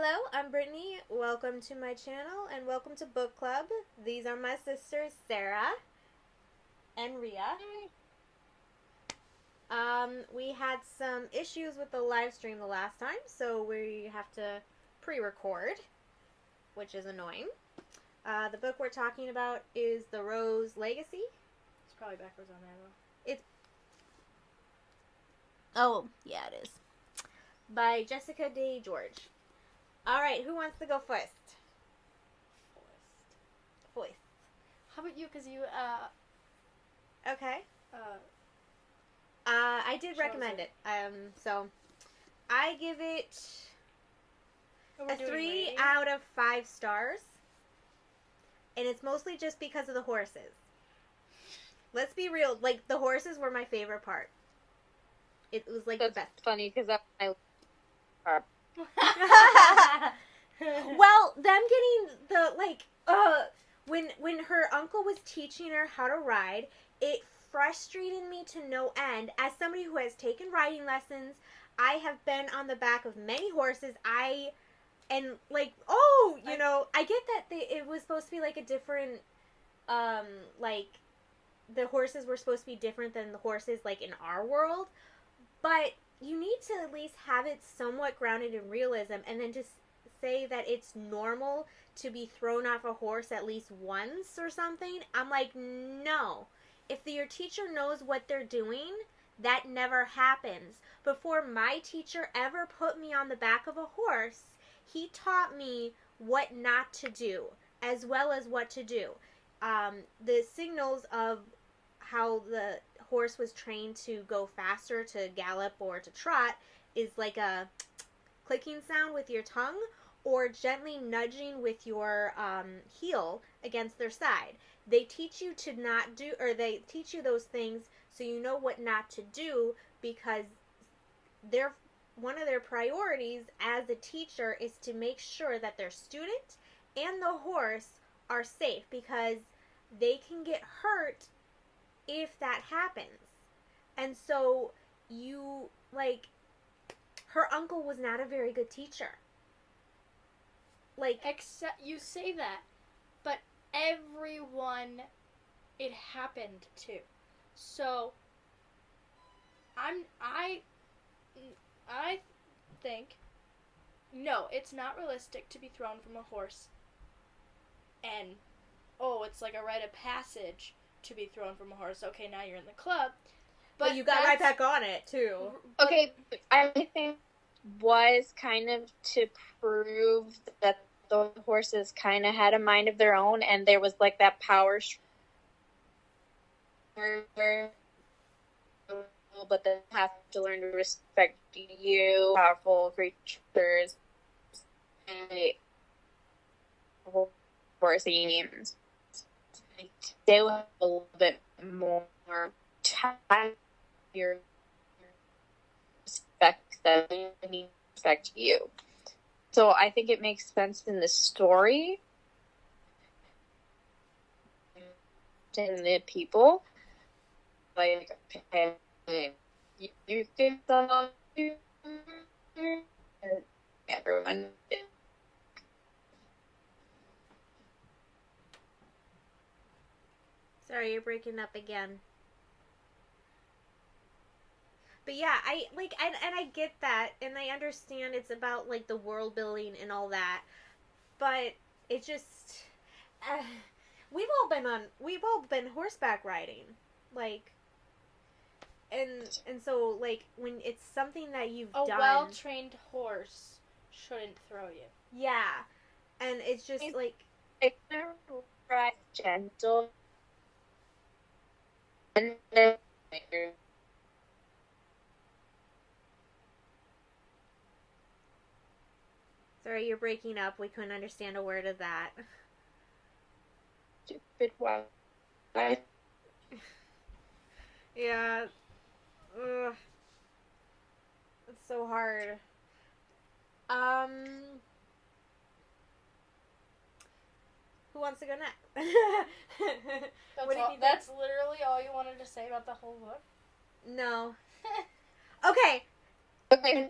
Hello, I'm Brittany. Welcome to my channel and welcome to Book Club. These are my sisters, Sarah and Ria. We had some issues with the live stream the last time, so we have to pre-record, which is annoying. The book we're talking about is The Rose Legacy. It's probably backwards on there, though. Oh, yeah, it is. By Jessica Day George. Alright, who wants to go first? First. How about you? Because you, Okay. I did recommend it. So I give it a 3 out of 5 stars. And it's mostly just because of the horses. Let's be real. Like, the horses were my favorite part. It was, like, That's the best. funny, because that's my part. Well, them getting the, like, when her uncle was teaching her how to ride, it frustrated me to no end. As somebody who has taken riding lessons, I have been on the back of many horses. I get that it was supposed to be, like, a different, like, the horses were supposed to be different than the horses, like, in our world, but you need to at least have it somewhat grounded in realism, and then just say that it's normal to be thrown off a horse at least once or something. I'm like, no. If your teacher knows what they're doing, that never happens. Before my teacher ever put me on the back of a horse, he taught me what not to do, as well as what to do. The signals of how the horse was trained to go faster, to gallop, or to trot is like a clicking sound with your tongue or gently nudging with your heel against their side. They teach you to not do, or they teach you those things so you know what not to do, because one of their priorities as a teacher is to make sure that their student and the horse are safe, because they can get hurt if that happens. And so her uncle was not a very good teacher. Except, you say that, but everyone it happened to. So, I think, no, it's not realistic to be thrown from a horse and, it's like a rite of passage to be thrown from a horse. Okay, now you're in the club. But you got right back on it, too. Okay, I think was kind of to prove that the horses kind of had a mind of their own, and there was, like, that power but they have to learn to respect you, powerful creatures, and horses. They will have a little bit more time your respect them and respect you. So I think it makes sense in the story and the people. Like, you can tell everyone. Sorry, you're breaking up again. But yeah, I get that, and I understand it's about, like, the world building and all that, but it just, we've all been horseback riding, like, and so, like, when it's something that you've done. A well-trained horse shouldn't throw you. Yeah, and it's just, like. It's ride gentle. And then Sorry, you're breaking up. We couldn't understand a word of that. Stupid wild. Yeah. Ugh. It's so hard. Who wants to go next? That's literally all you wanted to say about the whole book? No. Okay. Okay.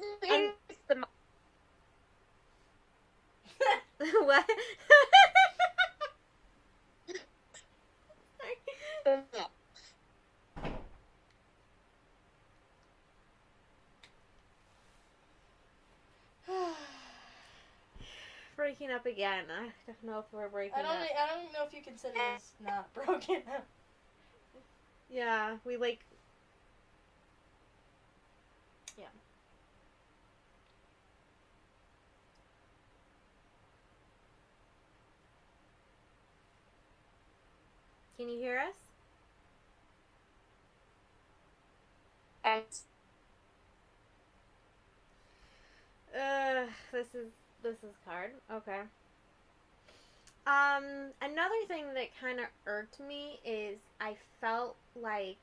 What? Breaking up again. I don't know if we're breaking up. I don't know if you consider this not broken up. Yeah, we like. Yeah. Can you hear us? This is hard. Okay. Another thing that kind of irked me is I felt like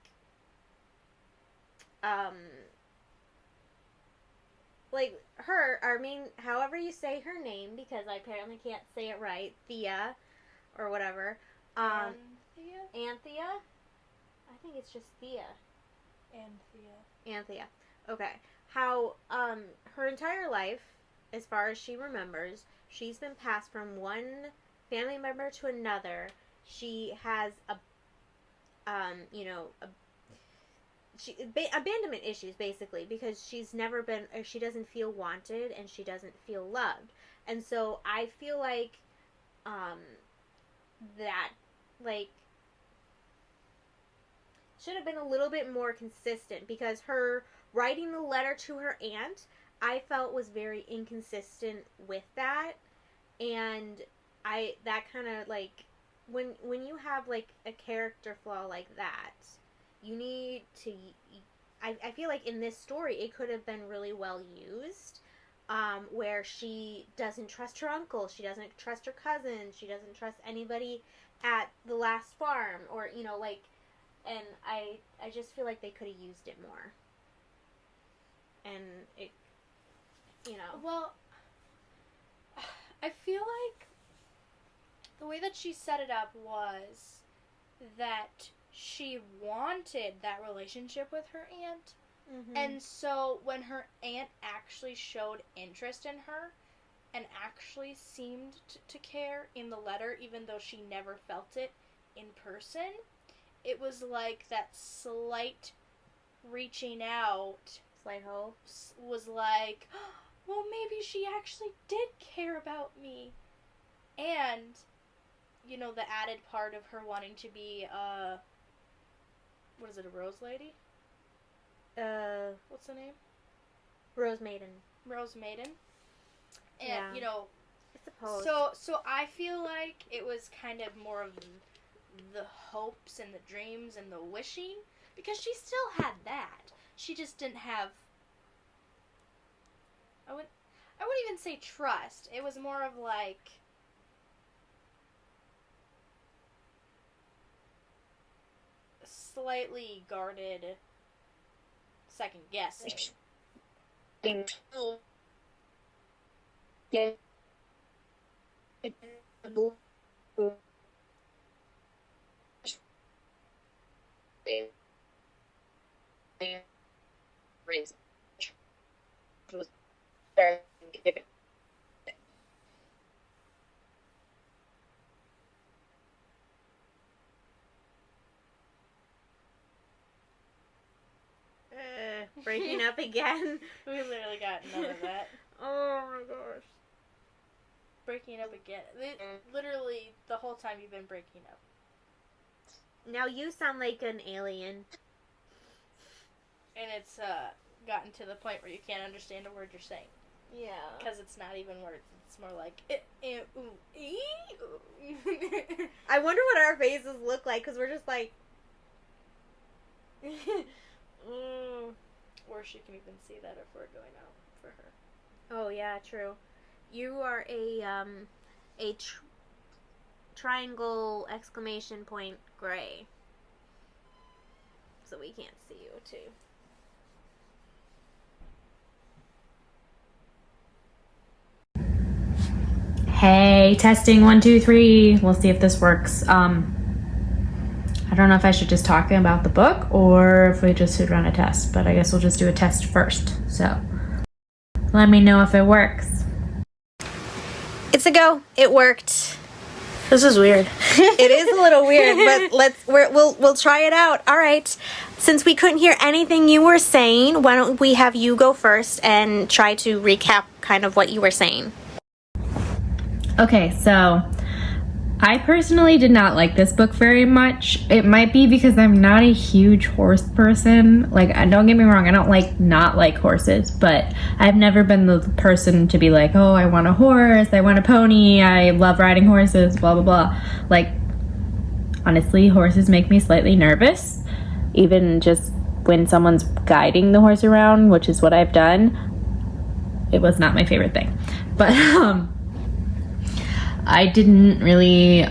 her, I mean, however you say her name, because I apparently can't say it right, Thea, or whatever. Anthea? I think it's just Thea. Anthea. Okay. How, her entire life, as far as she remembers, she's been passed from one family member to another. She has abandonment issues, basically, because she's never been, or she doesn't feel wanted and she doesn't feel loved. And so I feel like that should have been a little bit more consistent, because her writing the letter to her aunt, I felt, was very inconsistent with that. And that kind of when you have a character flaw like that, you need to, I feel like in this story it could have been really well used, where she doesn't trust her uncle, she doesn't trust her cousin, she doesn't trust anybody at the last farm, or and I just feel like they could have used it more. And it, Well, I feel like the way that she set it up was that she wanted that relationship with her aunt. Mm-hmm. And so when her aunt actually showed interest in her and actually seemed to care in the letter, even though she never felt it in person, it was like that slight reaching out. Slight hope. Was like, well, maybe she actually did care about me. And, the added part of her wanting to be, what is it, a rose lady? What's the name? Rose Maiden. Rose Maiden. And, Yeah. I suppose. So I feel like it was kind of more of the hopes and the dreams and the wishing, because she still had that. She just didn't have, I wouldn't even say trust. It was more of slightly guarded second guessing. Yeah. Breaking up again. We literally got none of that. Oh my gosh. Breaking up again. Literally, the whole time you've been breaking up. Now you sound like an alien. And it's gotten to the point where you can't understand a word you're saying. Yeah. Because it's not even words. It's more like... I wonder what our faces look like, because we're just like... Or she can even see that if we're going out for her. Oh, yeah, true. You are a triangle exclamation point gray. So we can't see you, too. Hey, testing 1, 2, 3. We'll see if this works. I don't know if I should just talk about the book or if we just should run a test, but I guess we'll just do a test first. So let me know if it works. months ago. It worked. This is weird. It is a little weird, but we'll try it out. All right. Since we couldn't hear anything you were saying, why don't we have you go first and try to recap kind of what you were saying? Okay, so I personally did not like this book very much. It might be because I'm not a huge horse person. Like, don't get me wrong, I don't not like horses, but I've never been the person to be like, oh, I want a horse, I want a pony, I love riding horses, blah, blah, blah. Like, honestly, horses make me slightly nervous. Even just when someone's guiding the horse around, which is what I've done, it was not my favorite thing. But, I didn't really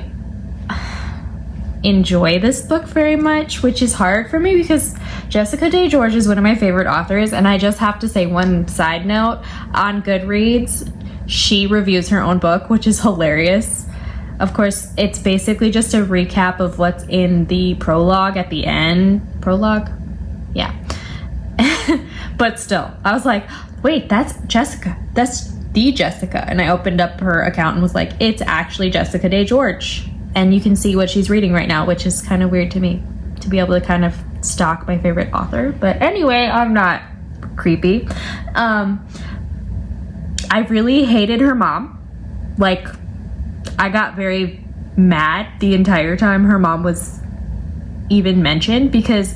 enjoy this book very much, which is hard for me because Jessica Day George is one of my favorite authors, and I just have to say one side note, on Goodreads, she reviews her own book, which is hilarious. Of course, it's basically just a recap of what's in the prologue at the end. Prologue? Yeah. But still, I was like, wait, that's Jessica. That's the Jessica. And I opened up her account and was like, it's actually Jessica Day George. And you can see what she's reading right now, which is kind of weird to me to be able to kind of stalk my favorite author. But anyway, I'm not creepy. I really hated her mom. Like, I got very mad the entire time her mom was even mentioned, because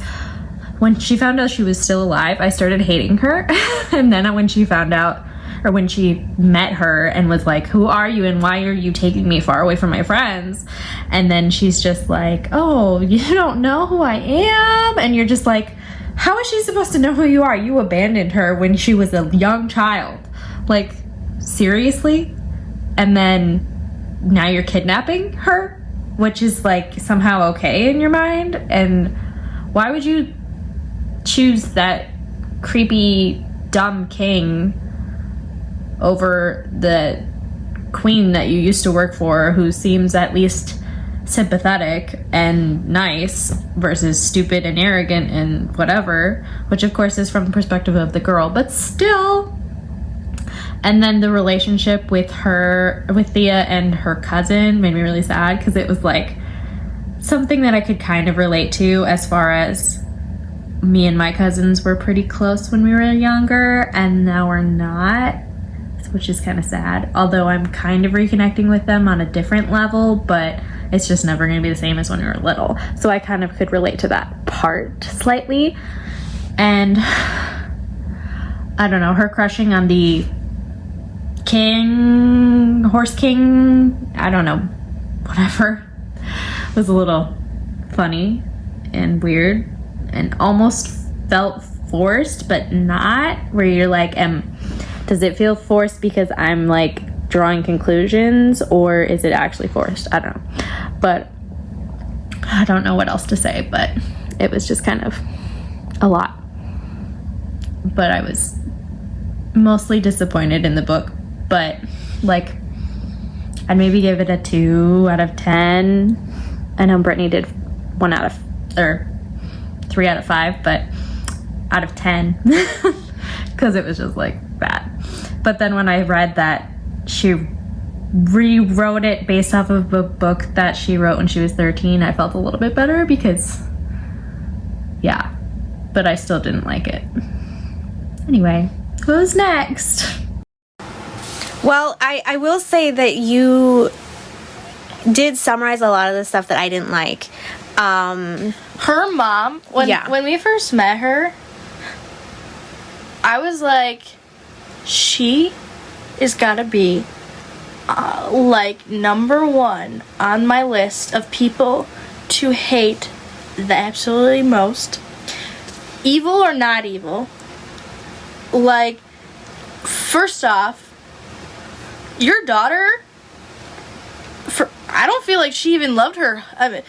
when she found out she was still alive, I started hating her. And then when she found out, or when she met her and was like, who are you and why are you taking me far away from my friends? And then she's just like, oh, you don't know who I am? And you're just like, how is she supposed to know who you are? You abandoned her when she was a young child. Like, seriously? And then now you're kidnapping her, which is like somehow okay in your mind? And why would you choose that creepy, dumb king over the queen that you used to work for, who seems at least sympathetic and nice, versus stupid and arrogant and whatever, which of course is from the perspective of the girl, but still. And then the relationship with Thea and her cousin made me really sad, because it was like something that I could kind of relate to, as far as me and my cousins were pretty close when we were younger, and now we're not, which is kind of sad. Although I'm kind of reconnecting with them on a different level, but it's just never going to be the same as when we were little. So I kind of could relate to that part slightly. And I don't know, her crushing on the horse king, I don't know, whatever, was a little funny and weird and almost felt forced, but not, where you're like, does it feel forced because I'm like drawing conclusions, or is it actually forced? I don't know. But I don't know what else to say, but it was just kind of a lot. But I was mostly disappointed in the book, but like, I'd maybe give it a 2 out of 10. I know Brittany did 3 out of 5, but out of 10, because it was just like bad. But then when I read that she rewrote it based off of a book that she wrote when she was 13, I felt a little bit better, because yeah, but I still didn't like it. Anyway, who's next? Well, I will say that you did summarize a lot of the stuff that I didn't like. Her mom, when we first met her, I was like, she is gotta be like #1 on my list of people to hate the absolutely most. Evil or not evil. Like, first off, your daughter, I don't feel like she even loved her. I mean,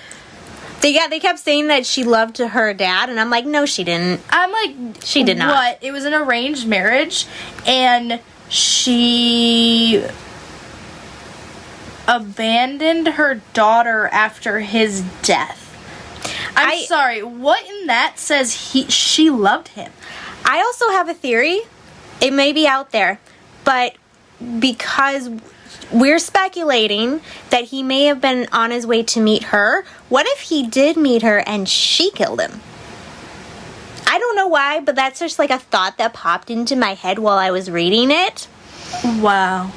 they kept saying that she loved her dad, and I'm like, no, she didn't. I'm like, she did not. What? It was an arranged marriage, and she abandoned her daughter after his death. I'm sorry, what in that says she loved him? I also have a theory. It may be out there, but because we're speculating that he may have been on his way to meet her. What if he did meet her and she killed him? I don't know why, but that's just like a thought that popped into my head while I was reading it. Wow.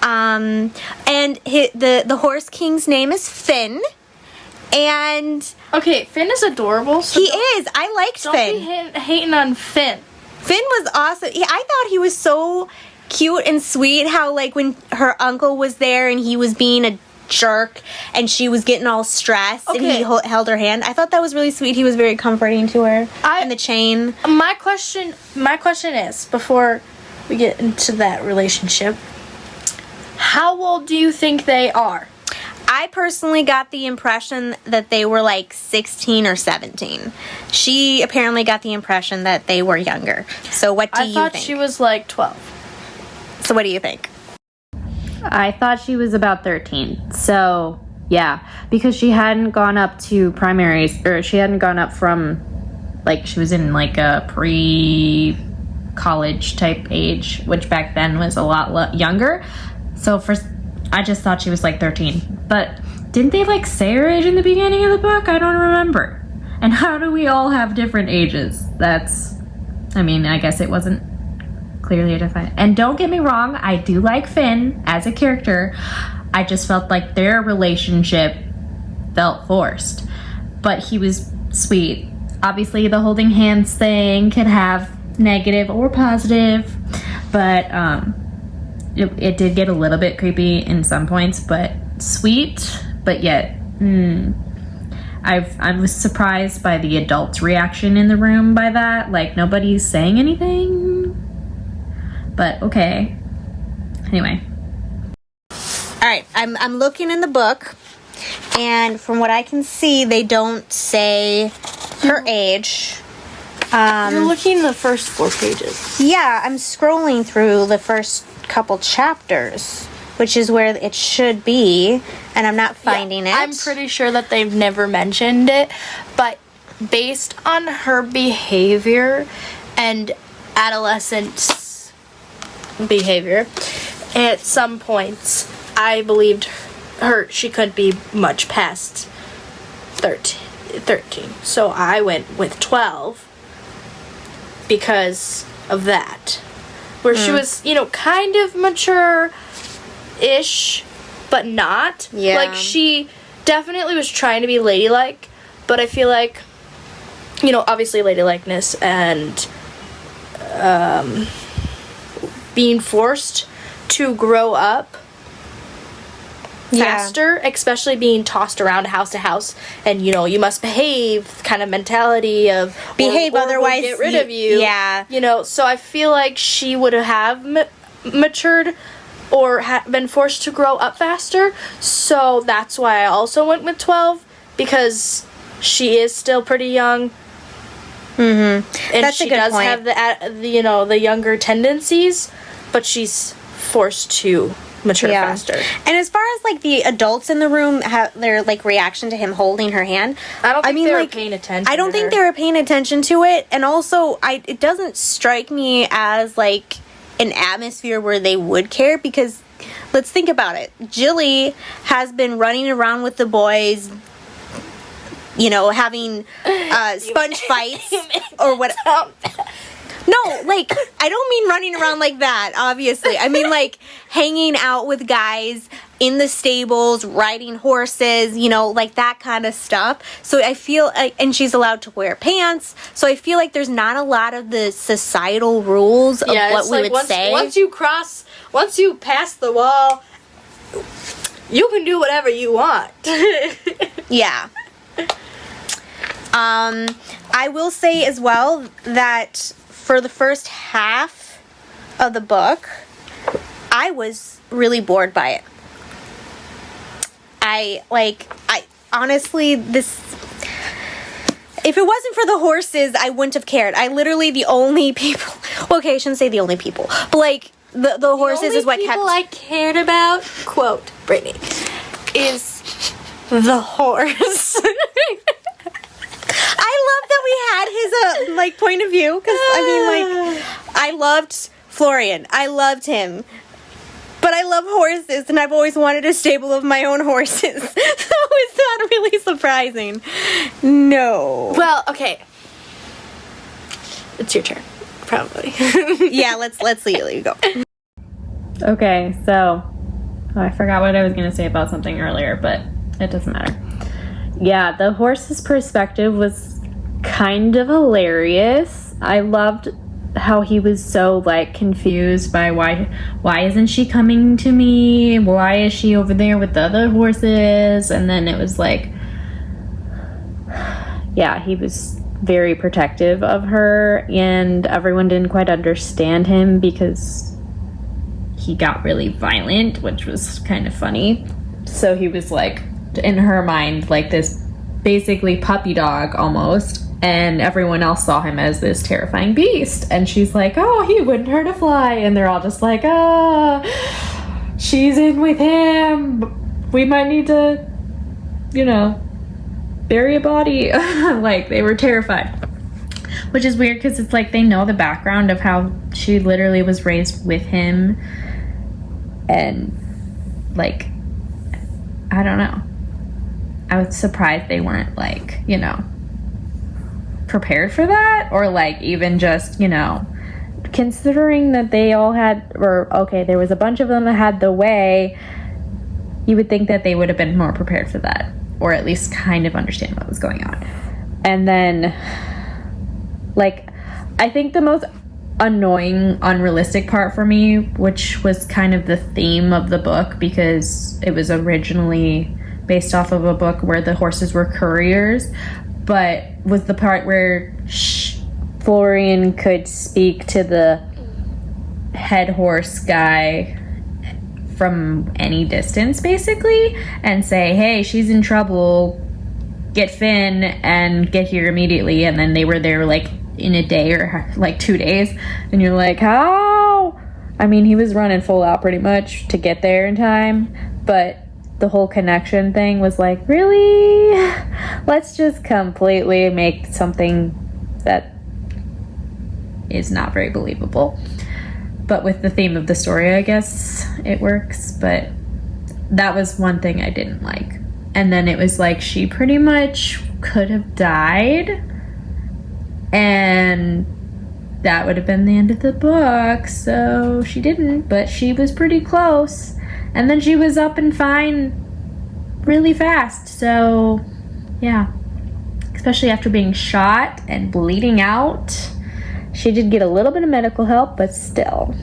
And the Horse King's name is Finn. And Okay, Finn is adorable. So he is. I liked don't Finn. be hating on Finn. Finn was awesome. I thought he was so cute and sweet. How like when her uncle was there and he was being a jerk and she was getting all stressed and he held her hand. I thought that was really sweet. He was very comforting to her. And the chain. My question is, before we get into that relationship, how old do you think they are? I personally got the impression that they were like 16 or 17. She apparently got the impression that they were younger. So what do you think? I thought she was like 12. So what do you think? I thought she was about 13. So, yeah. Because she hadn't gone up to primaries, or she hadn't gone up from, like, she was in, like, a pre-college type age, which back then was a lot younger. So, I just thought she was, like, 13. But didn't they, like, say her age in the beginning of the book? I don't remember. And how do we all have different ages? I guess it wasn't clearly defined. And don't get me wrong, I do like Finn as a character. I just felt like their relationship felt forced. But he was sweet. Obviously, the holding hands thing could have negative or positive. But it did get a little bit creepy in some points, but sweet, but yet I was surprised by the adults' reaction in the room by that. Like, nobody's saying anything, but okay. Anyway. All right, I'm looking in the book, and from what I can see, they don't say her age. You're looking at the first 4 pages. Yeah, I'm scrolling through the first couple chapters, which is where it should be, and I'm not finding it. I'm pretty sure that they've never mentioned it, but based on her behavior and adolescent behavior, at some points, I believed she couldn't be much past 13. So I went with 12 because of that. Where she was, kind of mature-ish, but not. Yeah. Like, she definitely was trying to be ladylike, but I feel like, obviously ladylikeness and being forced to grow up faster, especially being tossed around house to house, and you must behave kind of mentality of behave, or otherwise we'll get rid of you. Yeah. So I feel like she would have matured or been forced to grow up faster. So that's why I also went with 12, because she is still pretty young. And That's she a good does point. have the younger tendencies, but she's forced to mature faster. And as far as like the adults in the room, their like reaction to him holding her hand, I don't think they were paying attention. I don't think they were paying attention to it, and also it doesn't strike me as like an atmosphere where they would care, because let's think about it. Jilly has been running around with the boys, having sponge fights or what. No, like, I don't mean running around like that, obviously. I mean, like, hanging out with guys in the stables, riding horses, like that kind of stuff. So I feel like, and she's allowed to wear pants. So I feel like there's not a lot of the societal rules of what we would say. Once you pass the wall, you can do whatever you want. Yeah. I will say as well that for the first half of the book, I was really bored by it. I honestly, if it wasn't for the horses, I wouldn't have cared. I literally, the only people, okay, I shouldn't say the only people, but like, the horses is what kept... The only people I cared about, quote, Brittany, is the horse. I love that we had his point of view, because I loved Florian. I loved him, but I love horses, and I've always wanted a stable of my own horses. So it's not really surprising. No. Well, okay. It's your turn, probably. Yeah, let's let you go. Okay, so I forgot what I was going to say about something earlier, but it doesn't matter. Yeah, the horse's perspective was kind of hilarious. I loved how he was so like confused by why isn't she coming to me? Why is she over there with the other horses? And then it was like, yeah, he was very protective of her, and everyone didn't quite understand him because he got really violent, which was kind of funny. So he was like, in her mind, like this basically puppy dog almost, and everyone else saw him as this terrifying beast. And she's like, oh, he wouldn't hurt a fly. And they're all just like, she's in with him. We might need to, bury a body. Like, they were terrified. Which is weird because it's like they know the background of how she literally was raised with him. And, like, I don't know. I was surprised they weren't, like, prepared for that, or like even just considering that they all had, or okay, there was a bunch of them that had the way, you would think that they would have been more prepared for that, or at least kind of understand what was going on. And then like I think the most annoying, unrealistic part for me, which was kind of the theme of the book because it was originally based off of a book where the horses were couriers, but was the part where Florian could speak to the head horse guy from any distance, basically, and say, hey, she's in trouble, get Finn and get here immediately. And then they were there like in a day or like 2 days, and you're like, how? I mean, he was running full out pretty much to get there in time, but the whole connection thing was like, really? Let's just completely make something that is not very believable. But with the theme of the story, I guess it works. But that was one thing I didn't like. And then it was like she pretty much could have died, and that would have been the end of the book. So she didn't, but she was pretty close. And then she was up and fine really fast. So, yeah. Especially after being shot and bleeding out. She did get a little bit of medical help, but still.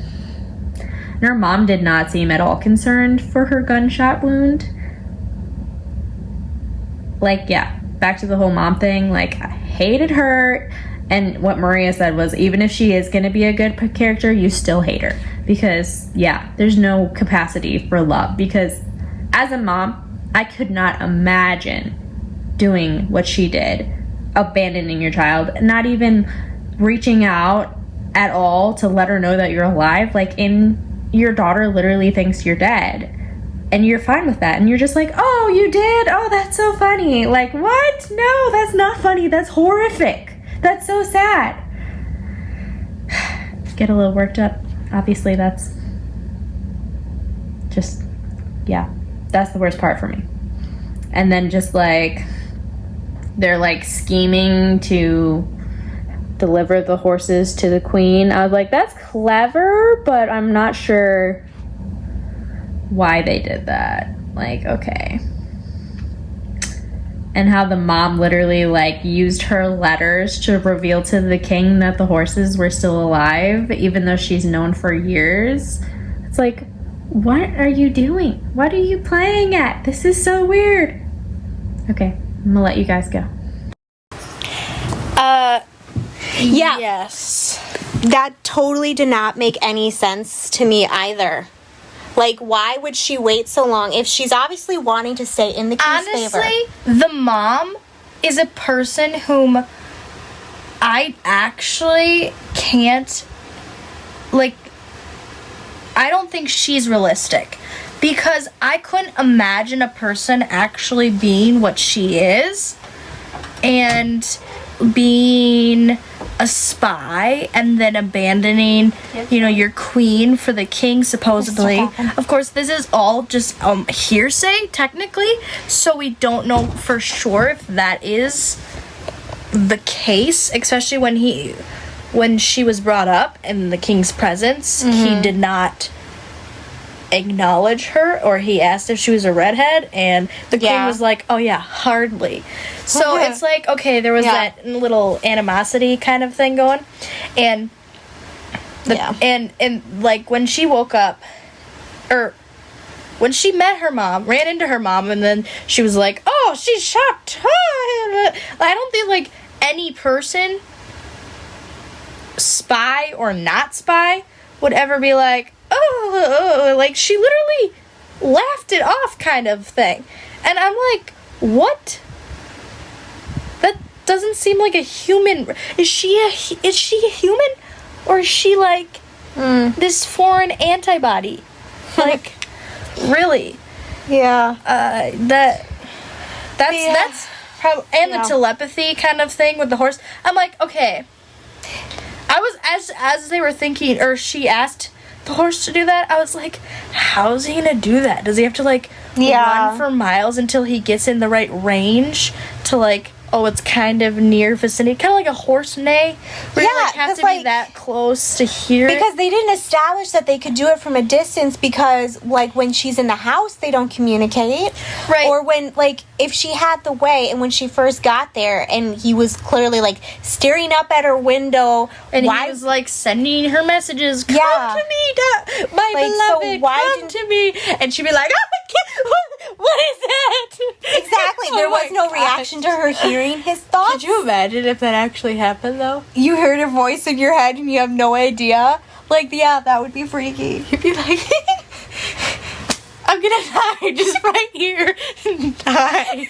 And her mom did not seem at all concerned for her gunshot wound. Like, yeah, back to the whole mom thing. Like, I hated her. And what Maria said was, even if she is going to be a good character, you still hate her. Because, yeah, there's no capacity for love. Because as a mom, I could not imagine doing what she did. Abandoning your child. Not even reaching out at all to let her know that you're alive. Like, your daughter literally thinks you're dead. And you're fine with that. And you're just like, oh, you did? Oh, that's so funny. Like, what? No, that's not funny. That's horrific. That's so sad. Get a little worked up. Obviously, that's just, yeah, that's the worst part for me. And then just like, they're like scheming to deliver the horses to the queen. I was like, that's clever, but I'm not sure why they did that. Like, okay. And how the mom literally like used her letters to reveal to the king that the horses were still alive, even though she's known for years. It's like, what are you doing? What are you playing at? This is so weird. Okay, I'm gonna let you guys go. Yeah. Yes. That totally did not make any sense to me either. Like, why would she wait so long if she's obviously wanting to stay in the king's favor? Honestly, the mom is a person whom I actually can't, like, I don't think she's realistic. Because I couldn't imagine a person actually being what she is and being a spy and then abandoning, you know, your queen for the king, supposedly. Of course, this is all just hearsay, technically, so we don't know for sure if that is the case, especially when she was brought up in the king's presence. He did not acknowledge her, or he asked if she was a redhead, and the king was like, oh yeah, hardly. So it's like, okay, there was that little animosity kind of thing going, and and like when she woke up, or when she met her mom, ran into her mom, and then she was like, oh, she's shocked. I don't think like any person, spy or not spy, would ever be like, oh, like she literally laughed it off kind of thing. And I'm like, what? That doesn't seem like a human. Is she a human? Or is she like this foreign antibody? Like, really? Yeah. That's probably, and the telepathy kind of thing with the horse. I'm like, okay. I was as they were thinking, or she asked the horse to do that, I was like, how's he gonna do that? Does he have to like run for miles until he gets in the right range to like, oh, it's kind of near vicinity, kind of like a horse neigh, where you like have to be that close to hear it? Because they didn't establish that they could do it from a distance, because like when she's in the house they don't communicate, right? Or when like if she had the way, and when she first got there and he was clearly like staring up at her window, and he was like sending her messages, come to me, my like, beloved, so why come to me, and she'd be like, oh my God, what is that? Exactly. There was no reaction to her hearing his thoughts. Could you imagine if that actually happened, though? You heard a voice in your head and you have no idea? Like, yeah, that would be freaky. You'd be like, I'm gonna die just right here. Die.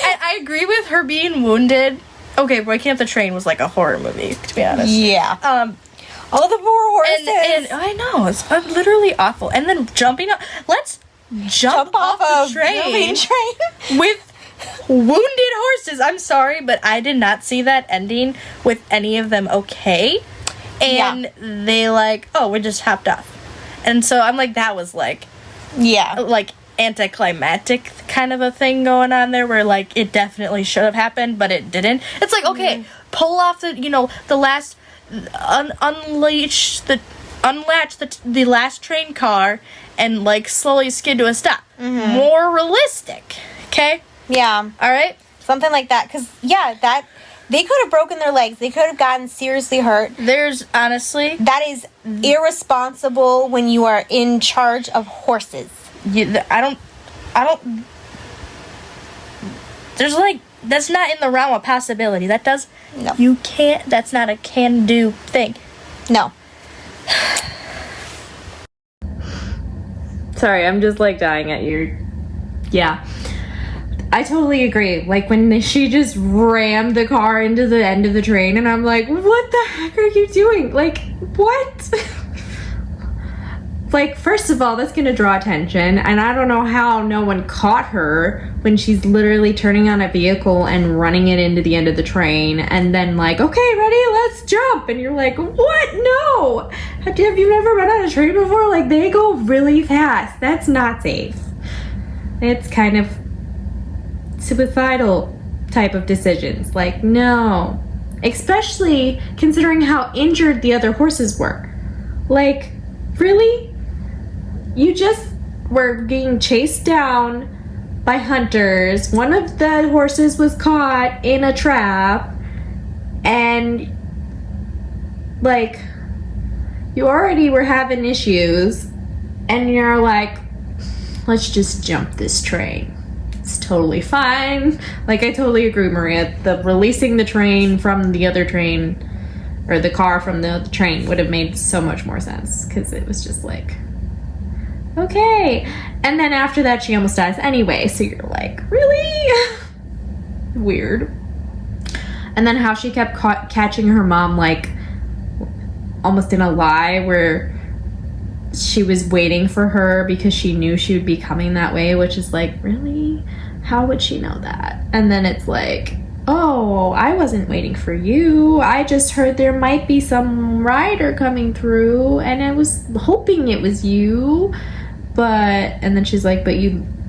And I agree with her being wounded. Okay, Breaking Up the Train was like a horror movie, to be honest. Yeah. All the poor horses. And I know, it's literally awful. And then jumping up. Let's jump off the train with wounded horses. I'm sorry, but I did not see that ending with any of them okay. And they like, oh, we just hopped off. And so I'm like, that was like, like anticlimactic kind of a thing going on there, where like it definitely should have happened, but it didn't. It's like, okay, pull off the, you know, the last, unlatch the last train car and like slowly skid to a stop. More realistic, okay? Yeah. All right? Something like that. Because, that they could have broken their legs. They could have gotten seriously hurt. There's honestly... That is irresponsible when you are in charge of horses. I don't... There's like... That's not in the realm of possibility. That does... No. You can't... That's not a can-do thing. No. Sorry, I'm just like dying at you. Yeah. I totally agree. Like when she just rammed the car into the end of the train, and I'm like, what the heck are you doing? Like, what? Like, first of all, that's gonna draw attention, and I don't know how no one caught her when she's literally turning on a vehicle and running it into the end of the train, and then like, okay, ready, let's jump, and you're like, what? No! Have you never run on a train before? Like, they go really fast. That's not safe. It's kind of suicidal type of decisions. Like, no. Especially considering how injured the other horses were. Like, really? You just were being chased down by hunters. One of the horses was caught in a trap, and like, you already were having issues, and you're like, let's just jump this train. It's totally fine. Like, I totally agree, Maria. The releasing the train from the other train, or the car from the other train, would have made so much more sense, because it was just like, okay. And then after that, she almost dies anyway, so you're like, really? Weird. And then how she kept catching her mom, like, almost in a lie, where she was waiting for her because she knew she would be coming that way, which is like, really? How would she know that? And then it's like, oh, I wasn't waiting for you. I just heard there might be some rider coming through, and I was hoping it was you. But, and then she's like, but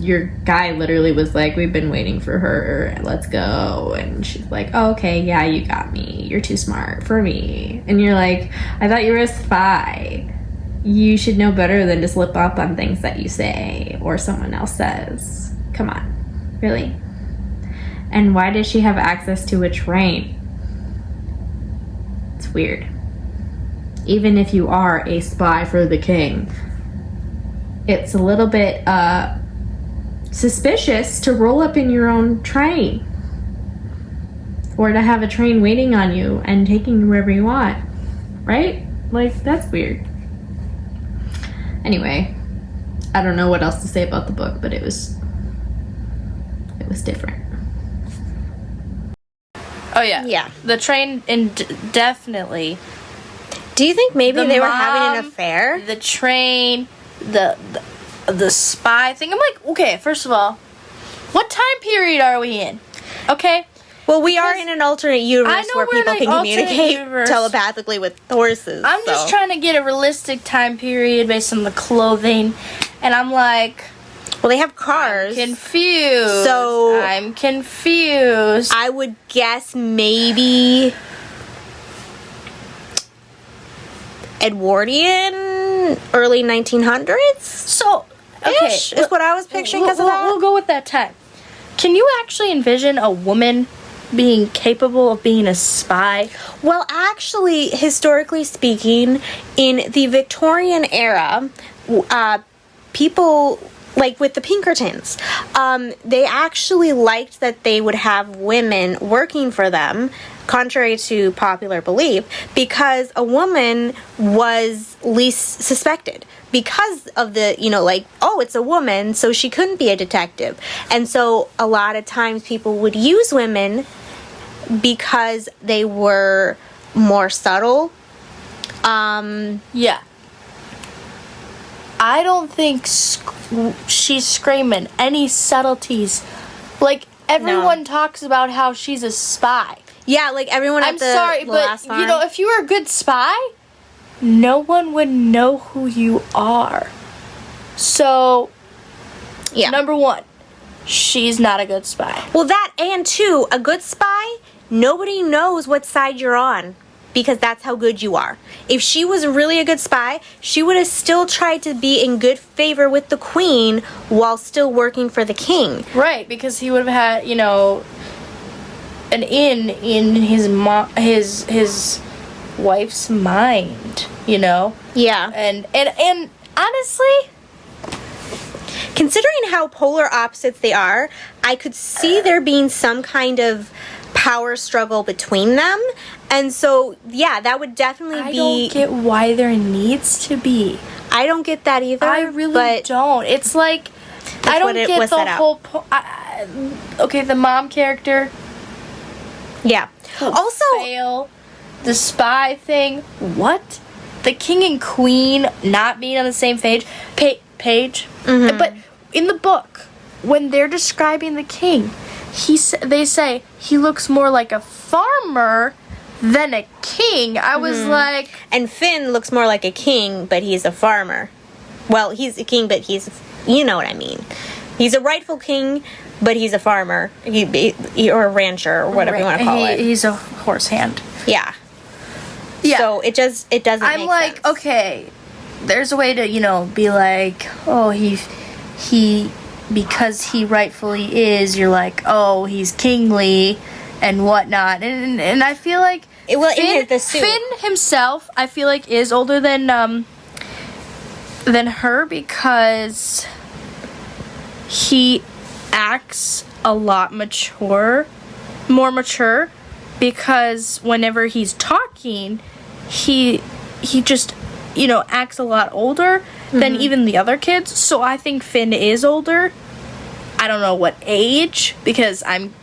your guy literally was like, we've been waiting for her, let's go. And she's like, oh, okay, yeah, you got me. You're too smart for me. And you're like, I thought you were a spy. You should know better than to slip up on things that you say or someone else says. Come on, really? And why does she have access to a train? It's weird. Even if you are a spy for the king, it's a little bit suspicious to roll up in your own train or to have a train waiting on you and taking you wherever you want, right? Like, that's weird. Anyway, I don't know what else to say about the book, but it was different. Oh yeah, Yeah. The train definitely. Do you think maybe The they were having an mom, affair? The train, the spy thing. I'm like, okay, first of all, what time period are we in? Okay. Well, we are in an alternate universe know where we're in people an can alternate communicate universe. telepathically with horses. I'm just trying to get a realistic time period based on the clothing, and I'm like, Well, they have cars. confused. So- I'm confused. I would guess maybe Edwardian, early 1900s. So, okay, Ish is what I was picturing because of that. We'll go with that time. Can you actually envision a woman being capable of being a spy? Well, actually, historically speaking, in the Victorian era, people, like with the Pinkertons, they actually liked that they would have women working for them, contrary to popular belief, because a woman was least suspected. Because of the, like, oh, it's a woman, so she couldn't be a detective. And so a lot of times people would use women because they were more subtle. Yeah. I don't think she's screaming any subtleties. Like, everyone talks about how she's a spy. Yeah, like everyone I'm at the sorry, but, last farm. if you were a good spy, no one would know who you are. So, yeah. number one, she's not a good spy. Well, that and two, a good spy, nobody knows what side you're on because that's how good you are. If she was really a good spy, she would have still tried to be in good favor with the queen while still working for the king. Right, because he would have had, an in his wife's mind, Yeah. And honestly, Considering how polar opposites they are, I could see there being some kind of power struggle between them. And so, yeah, that would definitely I be... don't get why there needs to be. I don't get that either. I really but don't. It's like, That's I don't what it get was the set out. whole... okay, the mom character. Yeah. Also, Fail. The spy thing. What? The king and queen not being on the same page. Page. Mhm. But in the book, when they're describing the king, they say he looks more like a farmer than a king. I was like... and Finn looks more like a king, but he's a farmer. Well, he's a king, but he's... You know what I mean. He's a rightful king, but he's a farmer. Or a rancher, or whatever you want to call it. He's a horse hand. Yeah. Yeah. So it doesn't I'm make like, sense. okay, there's a way to, be like, oh, he, because he rightfully is, you're like, oh, he's kingly and whatnot. And I feel like Finn himself, I feel like, is older than her because he acts a lot more mature, because whenever he's talking, he just, acts a lot older than even the other kids. So I think Finn is older. I don't know what age, because I'm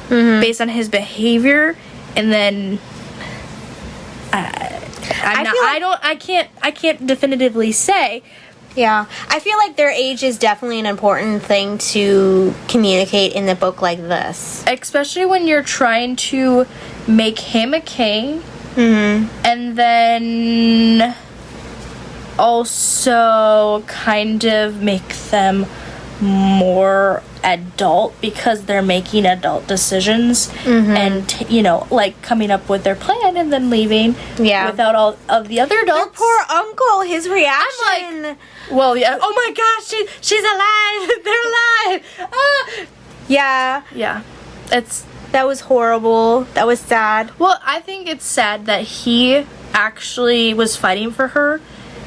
based on his behavior, and then I can't definitively say, Yeah. I feel like their age is definitely an important thing to communicate in the book like this. Especially when you're trying to make him a king, and then also kind of make them more adult because they're making adult decisions and like coming up with their plan and then leaving without all of the other adults. Their poor uncle, his reaction. I'm like, well, yeah. Oh my gosh, she's alive. They're alive. Ah. Yeah. That was horrible. That was sad. Well, I think it's sad that he actually was fighting for her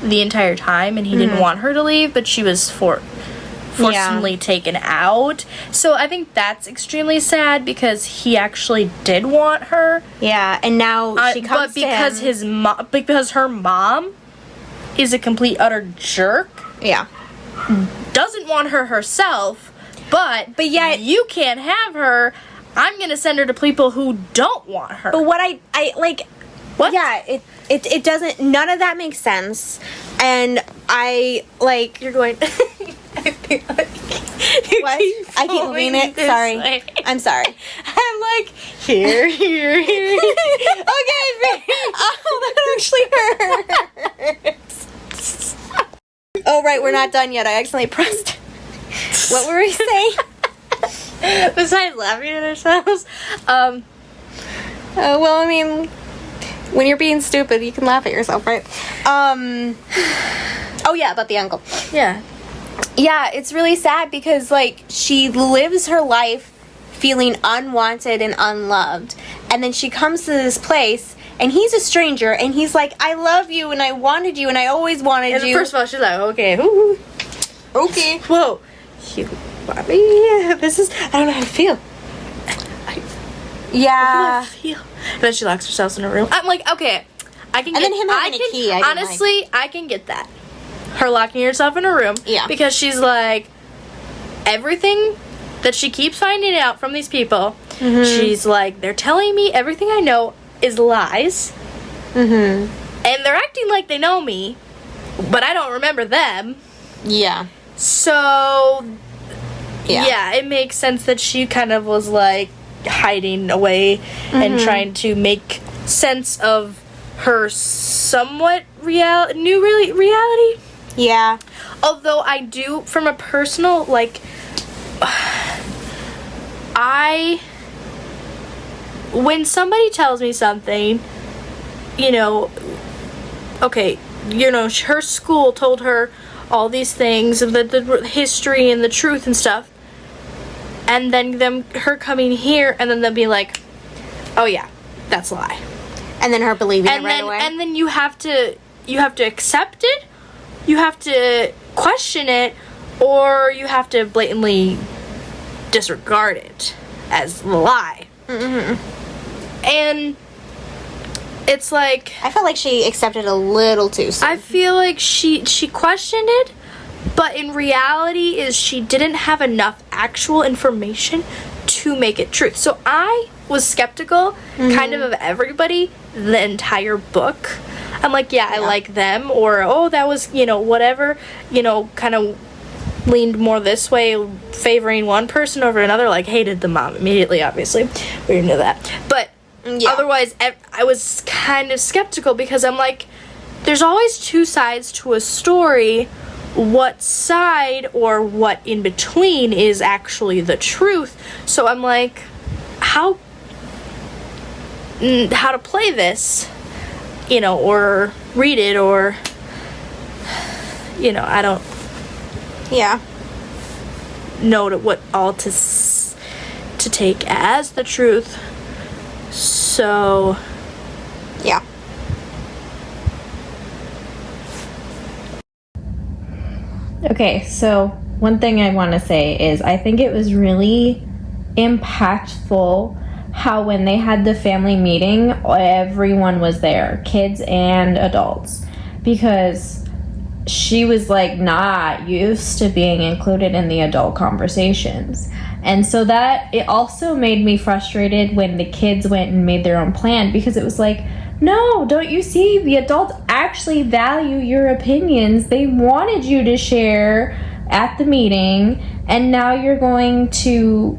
the entire time and he didn't want her to leave, but she was forcibly taken out. So I think that's extremely sad because he actually did want her. Yeah, and now she comes to him. Because her mom is a complete utter jerk. Yeah. Doesn't want her herself, but yet you can't have her. I'm gonna send her to people who don't want her. But what I like, what? Yeah, it doesn't. None of that makes sense, and I like. You're going. I feel like what? I keep moving it. Sorry, I'm sorry. I'm like here. Okay, oh, that actually hurts. Oh right, we're not done yet. I accidentally pressed. What were we saying? Besides laughing at ourselves, well, I mean, when you're being stupid, you can laugh at yourself, right? Oh yeah, about the uncle. Yeah, it's really sad because like she lives her life feeling unwanted and unloved, and then she comes to this place. And he's a stranger, and he's like, I love you, and I wanted you, and I always wanted you. First of all, she's like, okay. Ooh. Okay. Whoa. You want me? This is, I don't know how to feel. Yeah. And then she locks herself in a room. I'm like, okay. I can and get, then him having a key, honestly, I can get that. Her locking herself in a room. Yeah. Because she's like, everything that she keeps finding out from these people, she's like, they're telling me everything I know is lies, and they're acting like they know me, but I don't remember them. Yeah. So, yeah, it makes sense that she kind of was like hiding away and trying to make sense of her somewhat new reality. Yeah. Although I do, from a personal like, when somebody tells me something, okay, her school told her all these things of the history and the truth and stuff, and then her coming here and then they'll be like, oh yeah, that's a lie, and then her believing it right away. And then you have to accept it, you have to question it, or you have to blatantly disregard it as a lie. And it's like, I felt like she accepted a little too soon. I feel like she questioned it, but in reality is she didn't have enough actual information to make it truth. So I was skeptical kind of everybody the entire book. I'm like, yeah, I like them, or oh, that was, whatever, kind of leaned more this way, favoring one person over another, like hated the mom immediately, obviously. We knew that. But otherwise, I was kind of skeptical because I'm like, there's always two sides to a story. What side or what in between is actually the truth? So I'm like, how to play this, or read it, or, I don't know what all to take as the truth. So yeah. Okay, so one thing I want to say is I think it was really impactful how when they had the family meeting, everyone was there, kids and adults, because she was like not used to being included in the adult conversations. And so that it also made me frustrated when the kids went and made their own plan, because it was like, no, don't you see? The adults actually value your opinions. They wanted you to share at the meeting, and now you're going to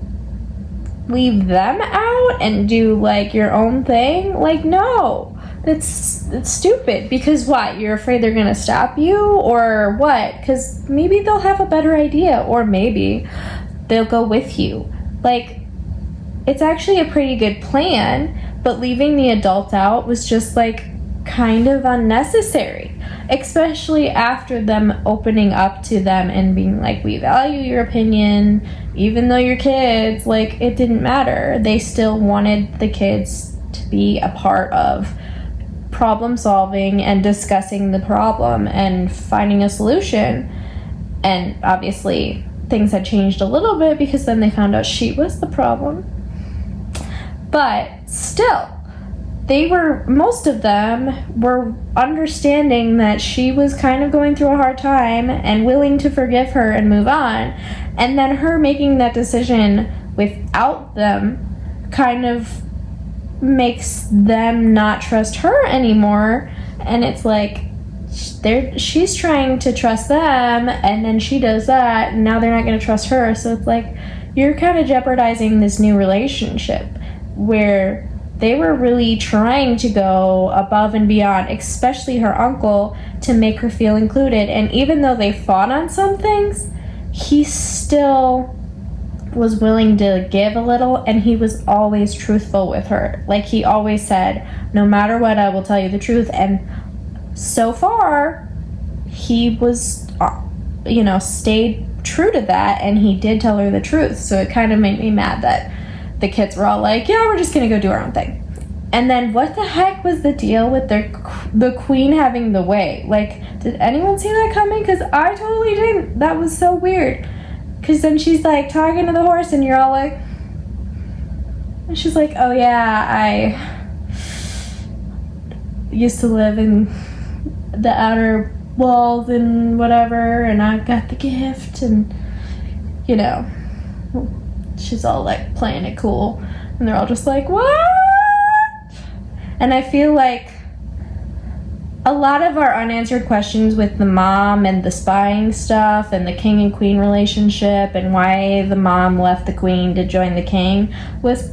leave them out and do like your own thing? Like, no. It's stupid. Because what? You're afraid they're gonna stop you, or what? Because maybe they'll have a better idea, or maybe they'll go with you. Like, it's actually a pretty good plan, but leaving the adults out was just like kind of unnecessary, especially after them opening up to them and being like, we value your opinion, even though you're kids. Like, it didn't matter. They still wanted the kids to be a part of problem solving and discussing the problem and finding a solution. And obviously things had changed a little bit because then they found out she was the problem. But still, most of them were understanding that she was kind of going through a hard time and willing to forgive her and move on. And then her making that decision without them kind of makes them not trust her anymore. And it's like, she's trying to trust them, and then she does that, and now they're not going to trust her. So it's like, you're kind of jeopardizing this new relationship where they were really trying to go above and beyond, especially her uncle, to make her feel included. And even though they fought on some things, he still was willing to give a little, and he was always truthful with her. Like, he always said, no matter what, I will tell you the truth. And so far, he was, stayed true to that, and he did tell her the truth. So it kind of made me mad that the kids were all like, yeah, we're just gonna go do our own thing. And then what the heck was the deal with the queen having the way? Like, did anyone see that coming? Because I totally didn't. That was so weird. Because then she's like talking to the horse, and you're all like, and she's like, oh yeah, I used to live in the outer walls and whatever, and I got the gift, and she's all like playing it cool, and they're all just like, what? And I feel like a lot of our unanswered questions with the mom and the spying stuff and the king and queen relationship and why the mom left the queen to join the king was,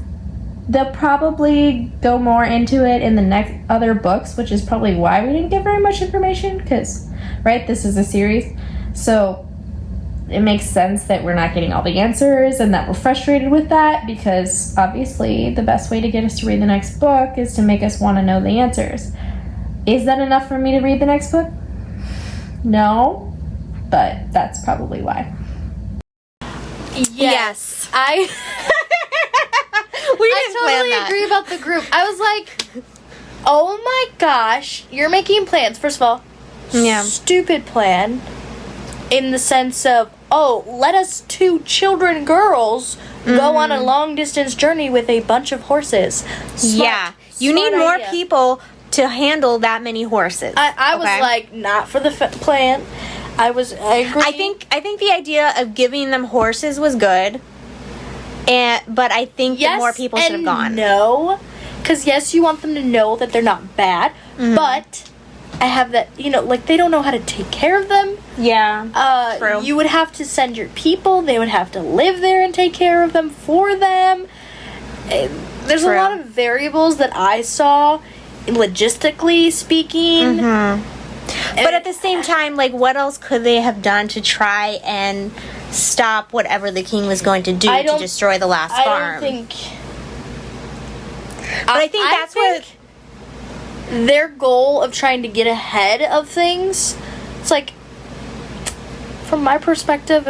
they'll probably go more into it in the next other books, which is probably why we didn't get very much information, because, right, this is a series. So it makes sense that we're not getting all the answers and that we're frustrated with that, because obviously the best way to get us to read the next book is to make us want to know the answers. Is that enough for me to read the next book? No, but that's probably why. Yes. I totally agree about the group. I was like, oh my gosh, you're making plans. First of all, stupid plan in the sense of, oh, let us two children girls go on a long distance journey with a bunch of horses. You need more people to handle that many horses. I was like, not for the plan. I agree. I think the idea of giving them horses was good, but I think that more people should have gone. No, because yes, you want them to know that they're not bad, but I have that, like, they don't know how to take care of them. Yeah, true. You would have to send your people. They would have to live there and take care of them for them. There's a lot of variables that I saw, logistically speaking. But at the same time, like, what else could they have done to try and stop whatever the king was going to do to destroy the last farm? I don't think. But I think that's what their goal of trying to get ahead of things. It's like, from my perspective,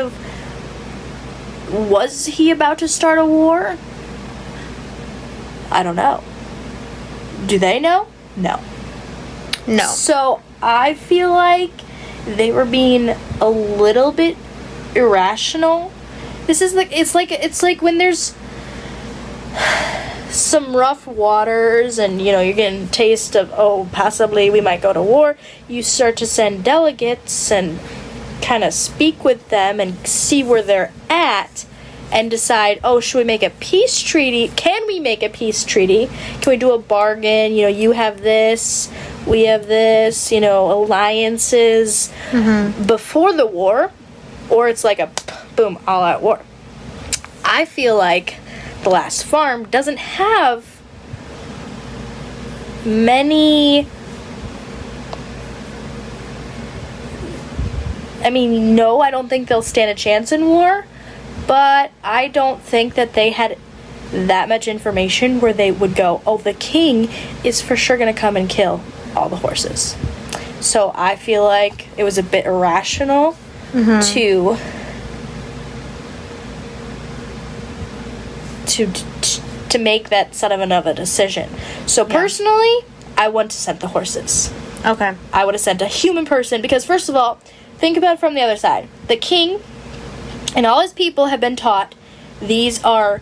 was he about to start a war? I don't know. Do they know? No. So I feel like they were being a little bit irrational. This is like, it's like when there's some rough waters and you're getting a taste of, oh, possibly we might go to war. You start to send delegates and kind of speak with them and see where they're at, and decide, oh, should we make a peace treaty? Can we make a peace treaty? Can we do a bargain? You have this, we have this, alliances before the war, or it's like a boom, all-out war. I feel like The Last Farm doesn't have many... no, I don't think they'll stand a chance in war, but I don't think that they had that much information where they would go, oh, the king is for sure going to come and kill all the horses. So I feel like it was a bit irrational to make that sudden of a decision. So personally, I wouldn't have sent the horses. Okay. I would have sent a human person because, first of all, think about it from the other side. The king and all his people have been taught these are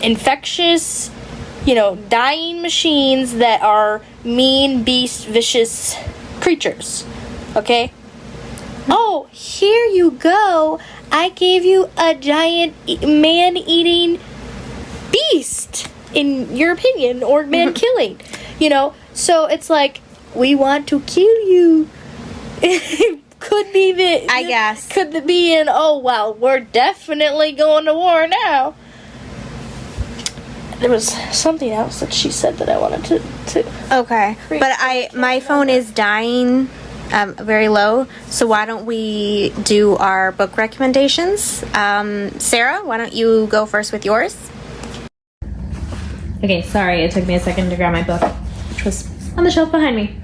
infectious, dying machines that are mean, beast, vicious creatures. Okay? Oh, here you go. I gave you a giant man-eating beast, in your opinion, or man-killing. So it's like, we want to kill you. Could be I guess. Could be an, oh, well, we're definitely going to war now. There was something else that she said that I wanted to Okay. But my phone is dying very low, so why don't we do our book recommendations? Sarah, why don't you go first with yours? Okay, sorry, it took me a second to grab my book, which was on the shelf behind me.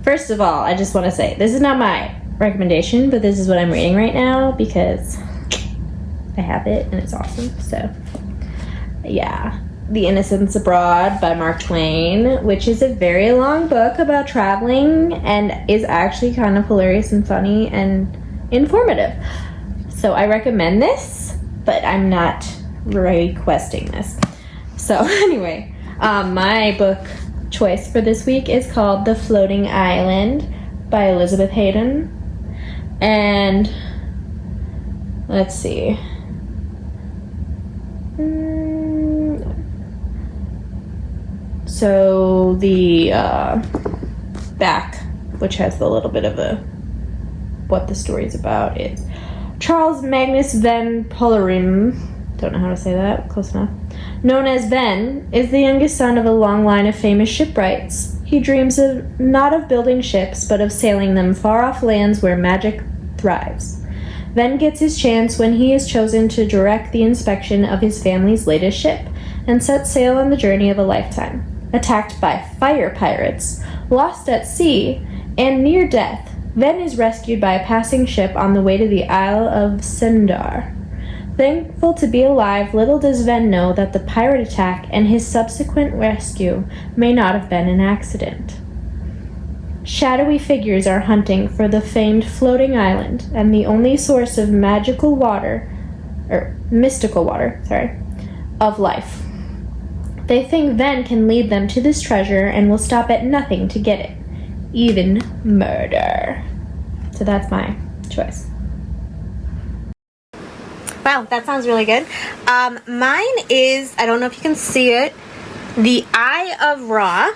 First of all, I just want to say, this is not my recommendation, but this is what I'm reading right now because I have it and it's awesome. So, yeah. The Innocents Abroad by Mark Twain, which is a very long book about traveling and is actually kind of hilarious and funny and informative. So I recommend this, but I'm not requesting this. So anyway, my book choice for this week is called The Floating Island by Elizabeth Hayden. And let's see. So the back, which has the little bit of what the story's about, is Charles Magnus van Polerim, don't know how to say that, close enough, known as Ven, is the youngest son of a long line of famous shipwrights. He dreams not of building ships, but of sailing them far off lands where magic thrives. Ven gets his chance when he is chosen to direct the inspection of his family's latest ship, and sets sail on the journey of a lifetime. Attacked by fire pirates, lost at sea, and near death, Ven is rescued by a passing ship on the way to the Isle of Sendar. Thankful to be alive, little does Ven know that the pirate attack and his subsequent rescue may not have been an accident. Shadowy figures are hunting for the famed floating island and the only source of mystical water, of life. They think Ven can lead them to this treasure and will stop at nothing to get it, even murder. So that's my choice. Wow, that sounds really good. Mine is, I don't know if you can see it, The Eye of Ra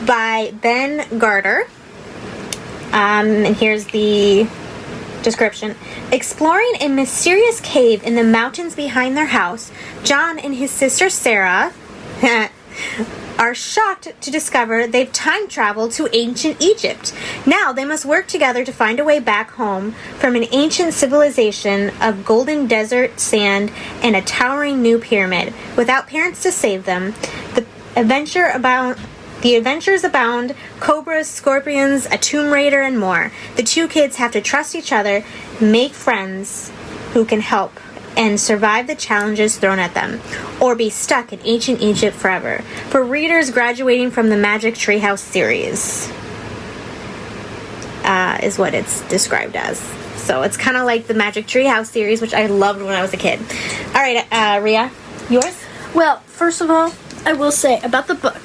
by Ben Garter. And here's the description. Exploring a mysterious cave in the mountains behind their house, John and his sister Sarah are shocked to discover they've time traveled to ancient Egypt. Now they must work together to find a way back home from an ancient civilization of golden desert sand and a towering new pyramid. Without parents to save them, the adventures abound, cobras, scorpions, a tomb raider, and more. The two kids have to trust each other, make friends who can help, and survive the challenges thrown at them, or be stuck in ancient Egypt forever. For readers graduating from the Magic Treehouse series, is what it's described as. So it's kind of like the Magic Treehouse series, which I loved when I was a kid. All right, Rhea, yours? Well, first of all, I will say about the book.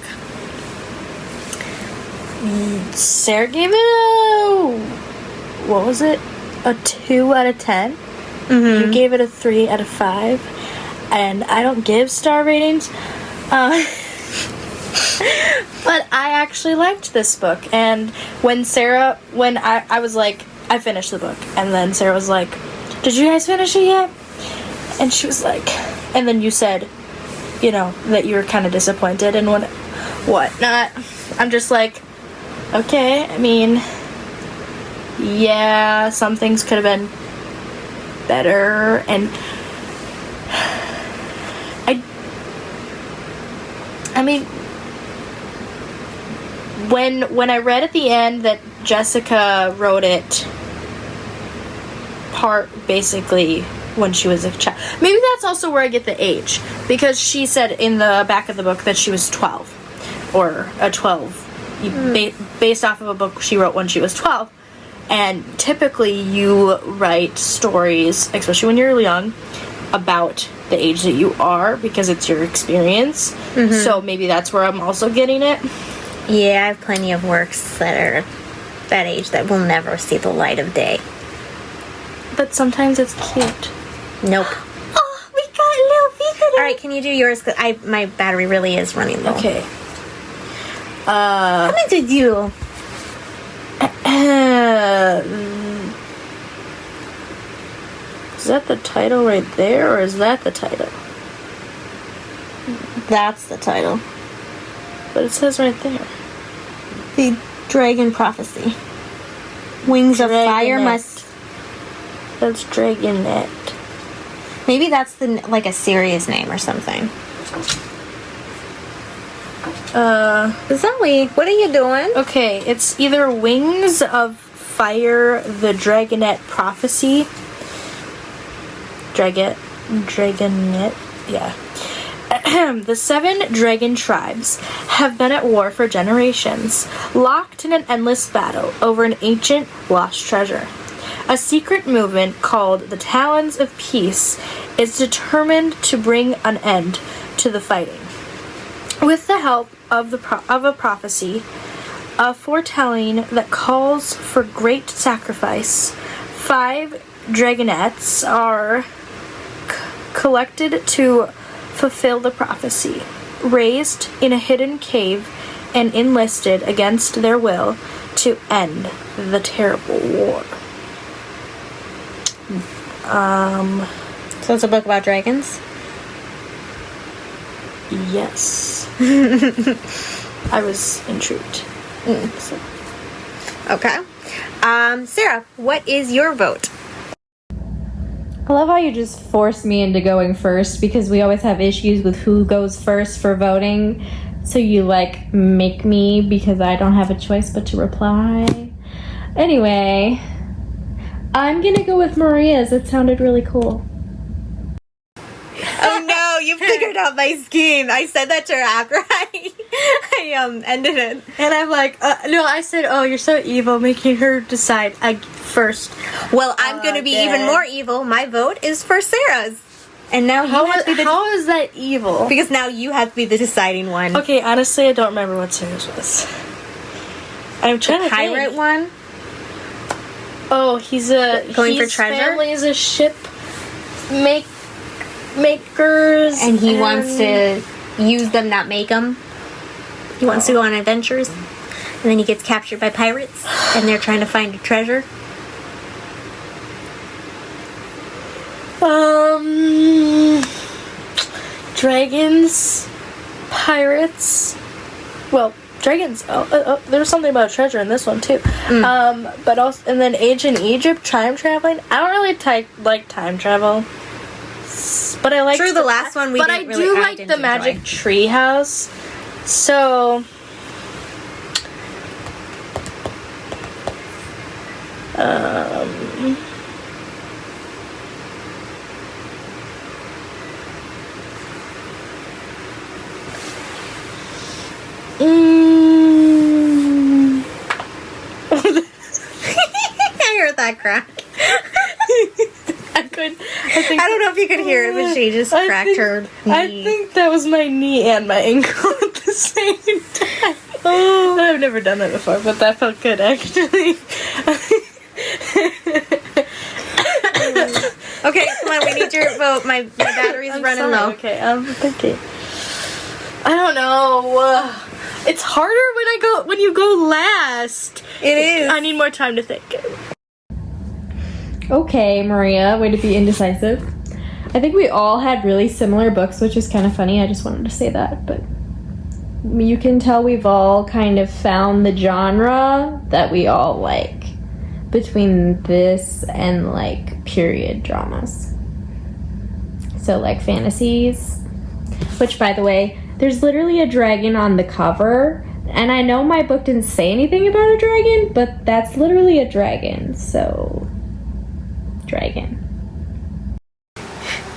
Sarah gave it what was it? A 2 out of 10. Mm-hmm. You gave it a 3 out of 5. and I don't give star ratings. But I actually liked this book, and when I was like, I finished the book, and then Sarah was like, did you guys finish it yet? And she was like, and then you said, you know, that you were kind of disappointed and whatnot. I'm just like, okay, I mean, yeah, some things could have been better, and I mean, when I read at the end that Jessica wrote it basically when she was a child, maybe that's also where I get the age, because she said in the back of the book that she was 12, or a 12, based off of a book she wrote when she was 12. And typically you write stories, especially when you're young, about the age that you are, because it's your experience. So maybe that's where I'm also getting it. Yeah, I have plenty of works that are that age that will never see the light of day. But sometimes it's cute. Nope. Oh, we got a little visitor. All right, can you do yours? 'Cause my battery really is running low. Okay. How many did you? Is that the title right there, or is that the title? That's the title. But it says right there. The Dragon Prophecy. Wings of Fire Dragonette. must. That's Dragonette. Maybe that's like a serious name or something. Zoe, what are you doing? Okay, it's either Wings of Fire, the Dragonette Prophecy. Dragonette, yeah. The 7 dragon tribes have been at war for generations, locked in an endless battle over an ancient lost treasure. A secret movement called the Talons of Peace is determined to bring an end to the fighting. With the help of a prophecy, a foretelling that calls for great sacrifice, 5 dragonettes are collected to fulfill the prophecy, raised in a hidden cave and enlisted against their will to end the terrible war. So it's a book about dragons? Yes. I was intrigued. So. Okay. Sarah, what is your vote? I love how you just forced me into going first, because we always have issues with who goes first for voting. So you like make me, because I don't have a choice but to reply. Anyway, I'm gonna go with Maria's. It sounded really cool. Oh no, you figured out my scheme. I said that to her after I ended it. And I'm like, no, I said, oh, you're so evil, making her decide first. Well, I'm gonna be even more evil. My vote is for Sarah's. And now you have to be how is that evil? because now you have to be the deciding one. Okay, honestly, I don't remember what Sarah's was. I'm trying to Pirate think. one? Oh, he's Going for his treasure? family is a ship makers, And he wants to use them, not make them. He wants to go on adventures. And then he gets captured by pirates. And they're trying to find a treasure. Dragons, pirates. Well, dragons. There was something about treasure in this one too. But also, and then Ancient Egypt, time traveling. I don't really like time travel, but I like. True, the last one we But didn't I really. do I like didn't the enjoy. Magic Tree House. So. I heard that crack. I don't know if you could hear it, but she just cracked her knee. I think that was my knee and my ankle at the same time. Oh, I've never done that before, but that felt good actually. Okay, come on, we need your vote. My battery's running low. Okay, I'm thinking. I don't know. It's harder when you go last. It is. I need more time to think. Okay, Maria, way to be indecisive. I think we all had really similar books, which is kind of funny. I just wanted to say that, but you can tell we've all kind of found the genre that we all like between this and like period dramas. So like fantasies, which by the way, there's literally a dragon on the cover. And I know my book didn't say anything about a dragon, but that's literally a dragon, so dragon.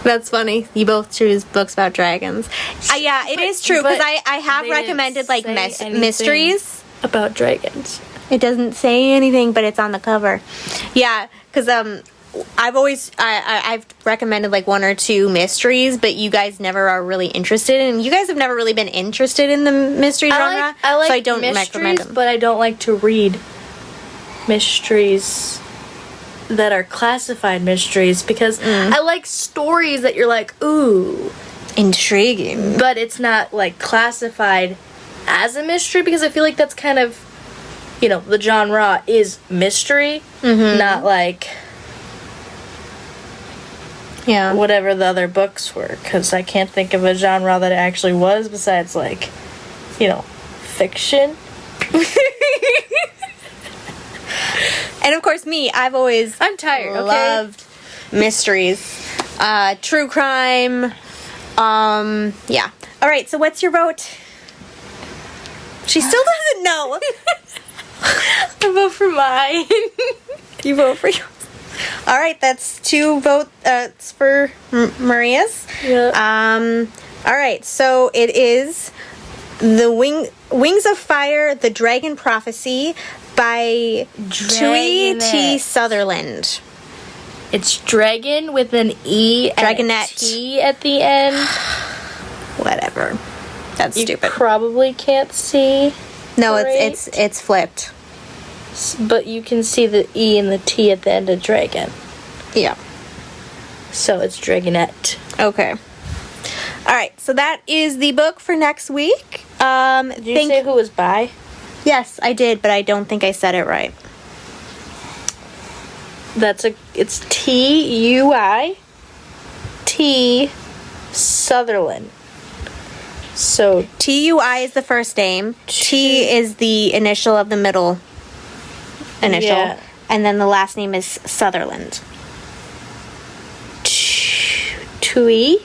That's funny. You both choose books about dragons. Yeah, it is true because I have recommended like mysteries about dragons. It doesn't say anything, but it's on the cover. Yeah, because I've recommended like 1 or 2 mysteries, but you guys never are really interested, and you guys have never really been interested in the mystery genre. I like so I don't mysteries, recommend them. but I don't like to read mysteries that are classified mysteries because I like stories that you're like, ooh, intriguing, but it's not like classified as a mystery because I feel like that's kind of, you know, the genre is mystery, not like whatever the other books were, because I can't think of a genre that it actually was besides like, you know, fiction. And of course me, I'm tired, loved mysteries, true crime, yeah. All right, so what's your vote? She still doesn't know. I vote for mine. You vote for yours. All right, that's 2 votes for Maria's. Yeah. All right, so it is the Wings of Fire, The Dragon Prophecy by Tui T. Sutherland. It's dragon with an E and Dragonette. a T at the end. Whatever. That's You stupid. probably can't see. No, Great. it's flipped. But you can see the E and the T at the end of dragon. Yeah. So it's Dragonette. Okay. All right, so that is the book for next week. Did you say who was by? Yes, I did, but I don't think I said it right. It's T-U-I T Sutherland. So T-U-I is the first name. T is the initial of the middle initial. Yeah. And then the last name is Sutherland. Tui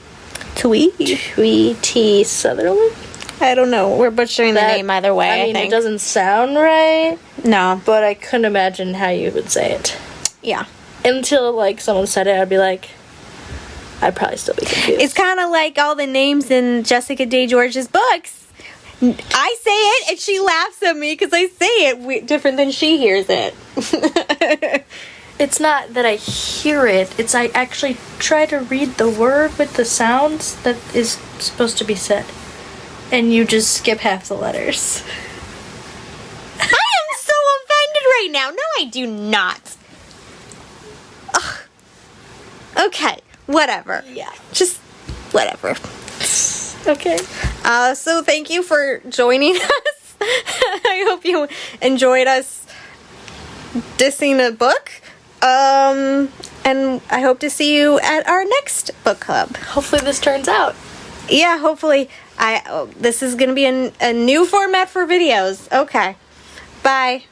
Tui? T Sutherland? I don't know. We're butchering the name either way, I mean, think. it doesn't sound right, No. but I couldn't imagine how you would say it. Yeah. Until, like, someone said it, I'd be like, I'd probably still be confused. It's kind of like all the names in Jessica Day George's books. I say it and she laughs at me because I say it different than she hears it. It's not that I hear it, it's I actually try to read the word with the sounds that is supposed to be said. And you just skip half the letters. I am so offended right now. No, I do not. Ugh. Okay, whatever. Yeah. Just whatever. Okay. So thank you for joining us. I hope you enjoyed us dissing a book. And I hope to see you at our next book club. Hopefully this turns out. Yeah, hopefully. This is going to be a new format for videos. Okay. Bye.